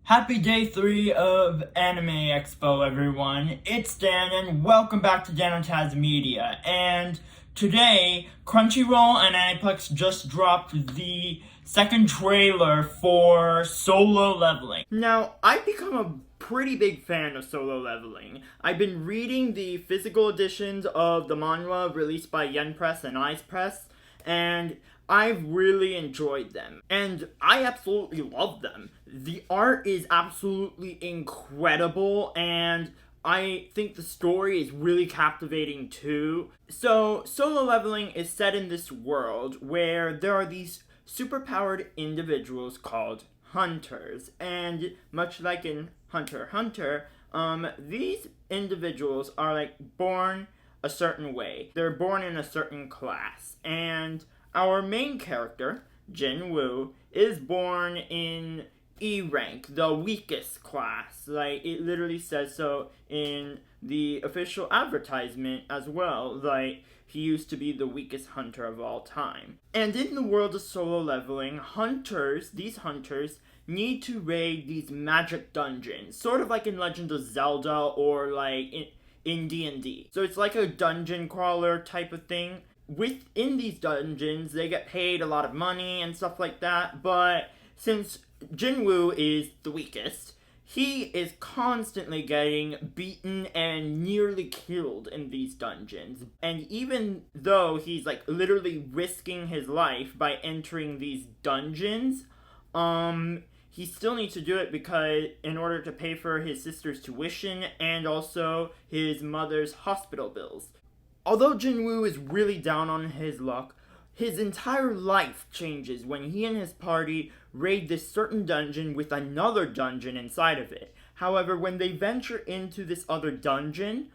Happy day 3 of Anime Expo, everyone. It's Dan, and welcome back to Dan Taz Media. And today, Crunchyroll and Aniplex just dropped the second trailer for Solo Leveling. Now, I've become a pretty big fan of Solo Leveling. I've been reading the physical editions of the manhwa released by Yen Press and Ice Press, and I've really enjoyed them, and I absolutely love them. The art is absolutely incredible, and I think the story is really captivating too. So, Solo Leveling is set in this world where there are these superpowered individuals called hunters, and much like in Hunter x Hunter, these individuals are born a certain way. They're born in a certain class, and our main character, Jinwoo, is born in E rank, the weakest class. It literally says so in the official advertisement as well. He used to be the weakest hunter of all time. And in the world of Solo Leveling, these hunters, need to raid these magic dungeons. Sort of like in Legend of Zelda or in D&D. So it's like a dungeon crawler type of thing. Within these dungeons, they get paid a lot of money and stuff like that, but since Jinwoo is the weakest, he is constantly getting beaten and nearly killed in these dungeons. And even though he's literally risking his life by entering these dungeons, he still needs to do it because in order to pay for his sister's tuition and also his mother's hospital bills. Although Jinwoo is really down on his luck, his entire life changes when he and his party raid this certain dungeon with another dungeon inside of it. However, when they venture into this other dungeon,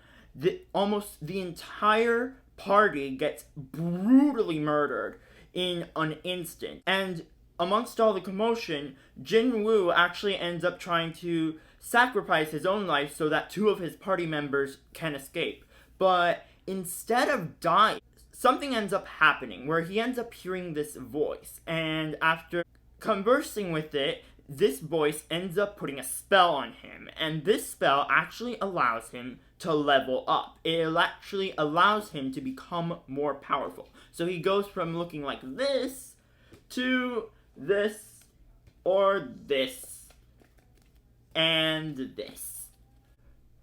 almost the entire party gets brutally murdered in an instant. And amongst all the commotion, Jinwoo actually ends up trying to sacrifice his own life so that two of his party members can escape. But instead of dying, something ends up happening where he ends up hearing this voice, and after conversing with it, this voice ends up putting a spell on him, and this spell actually allows him to level up. It actually allows him to become more powerful. So he goes from looking like this to this, or this, and this.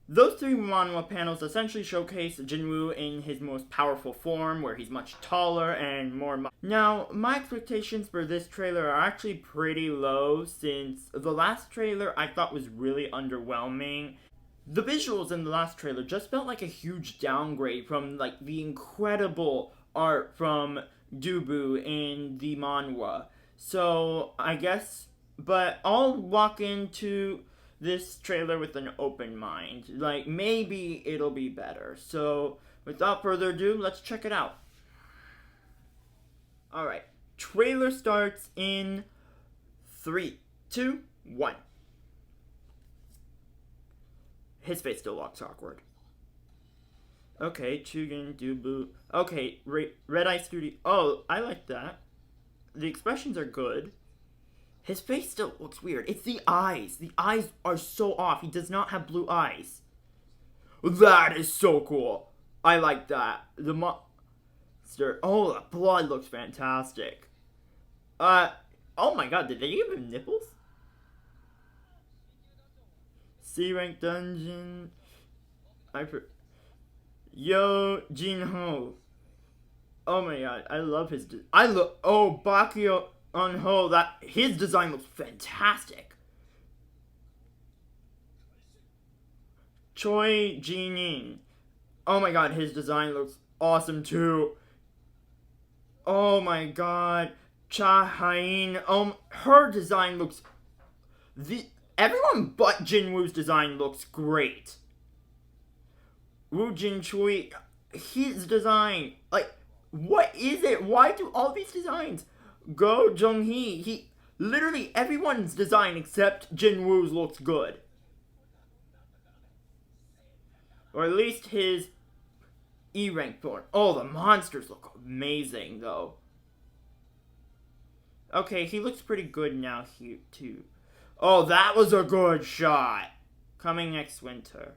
Those three manhwa panels essentially showcase Jinwoo in his most powerful form, where he's much taller and more Now, my expectations for this trailer are actually pretty low, since the last trailer I thought was really underwhelming. The visuals in the last trailer just felt like a huge downgrade from the incredible art from Dubu in the manhwa. So, I guess, but I'll walk into this trailer with an open mind. Maybe it'll be better. So, without further ado, let's check it out. Alright, trailer starts in 3, 2, 1. His face still looks awkward. Okay, Chugin, Dubu. Okay, Red Eye Studio. Oh, I like that. The expressions are good. His face still looks weird. It's the eyes. The eyes are so off. He does not have blue eyes. That is so cool. I like that. The monster. Oh, the blood looks fantastic. Oh my god, did they give him nipples? C-rank dungeon. Yo, Jinho. Oh my god, I love his. Oh, Bakio on hold, his design looks fantastic. Choi Jinin. Oh my god, his design looks awesome too. Oh my god. Cha Hain. Her design looks. Everyone but Jinwoo's design looks great. Woo Jin Chui. His design. What is it? Why do all these designs? Go Jung-hee, literally everyone's design except Jinwoo's looks good. Or at least his E-rank form. Oh, the monsters look amazing though. Okay, he looks pretty good now here too. Oh, that was a good shot. Coming next winter.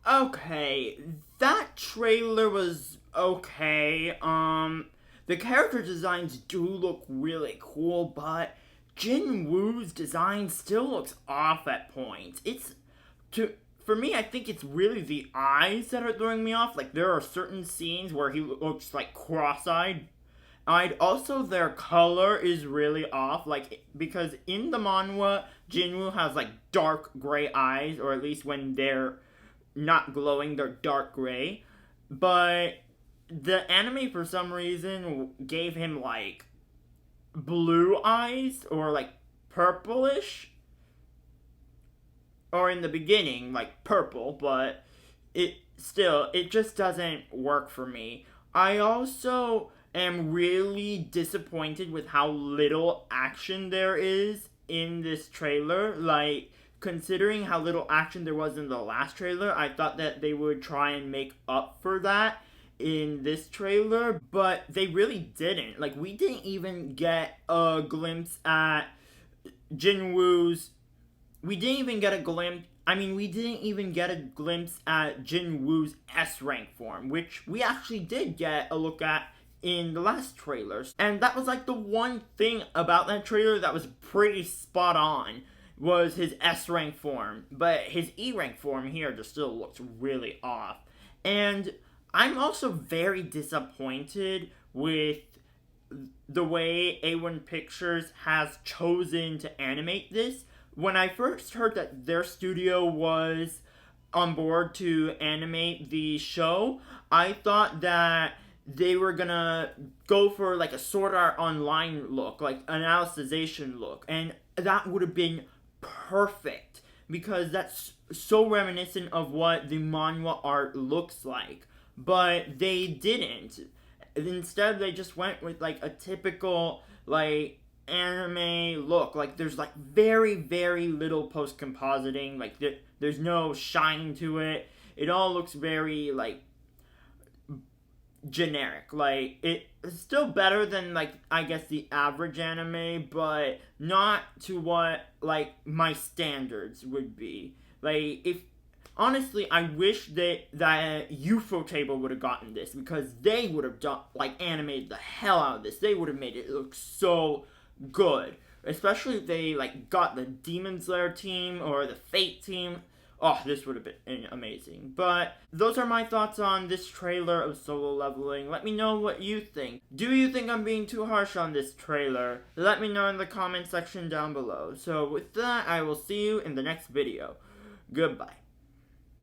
Okay, that trailer was okay. The character designs do look really cool, but Jin Woo's design still looks off at points. To for me, I think it's really the eyes that are throwing me off. Like there are certain scenes where he looks like cross-eyed. I'd also their color is really off, like because in the manhwa, Jinwoo has like dark gray eyes, or at least when they're not glowing, they're dark gray. But the anime for some reason gave him like blue eyes or like purplish, or in the beginning like purple, but it just doesn't work for me. I also am really disappointed with how little action there is in this trailer. Like, considering how little action there was in the last trailer, I thought that they would try and make up for that in this trailer, but they really didn't. Like, we didn't even get a glimpse at Jinwoo's. We didn't even get a glimpse. We didn't even get a glimpse at Jinwoo's S rank form, which we actually did get a look at in the last trailers. And that was like the one thing about that trailer that was pretty spot on, was his S rank form. But his E rank form here just still looks really off. And I'm also very disappointed with the way A1 Pictures has chosen to animate this. When I first heard that their studio was on board to animate the show, I thought that they were gonna go for like a Sword Art Online look, like an Alicization look, and that would have been perfect because that's so reminiscent of what the manhwa art looks like. But they didn't. Instead, they just went with like a typical like anime look. Like there's like very little post compositing. Like there's no shine to it. It all looks very like generic. Like it's still better than like I guess the average anime, but not to what like my standards would be. Like if honestly, I wish that UFO Table would have gotten this, because they would have done like animated the hell out of this. They would have made it look so good, especially if they like got the Demon Slayer team or the Fate team. Oh, this would have been amazing. But those are my thoughts on this trailer of Solo Leveling. Let me know what you think. Do you think I'm being too harsh on this trailer? Let me know in the comment section down below. So with that, I will see you in the next video. Goodbye.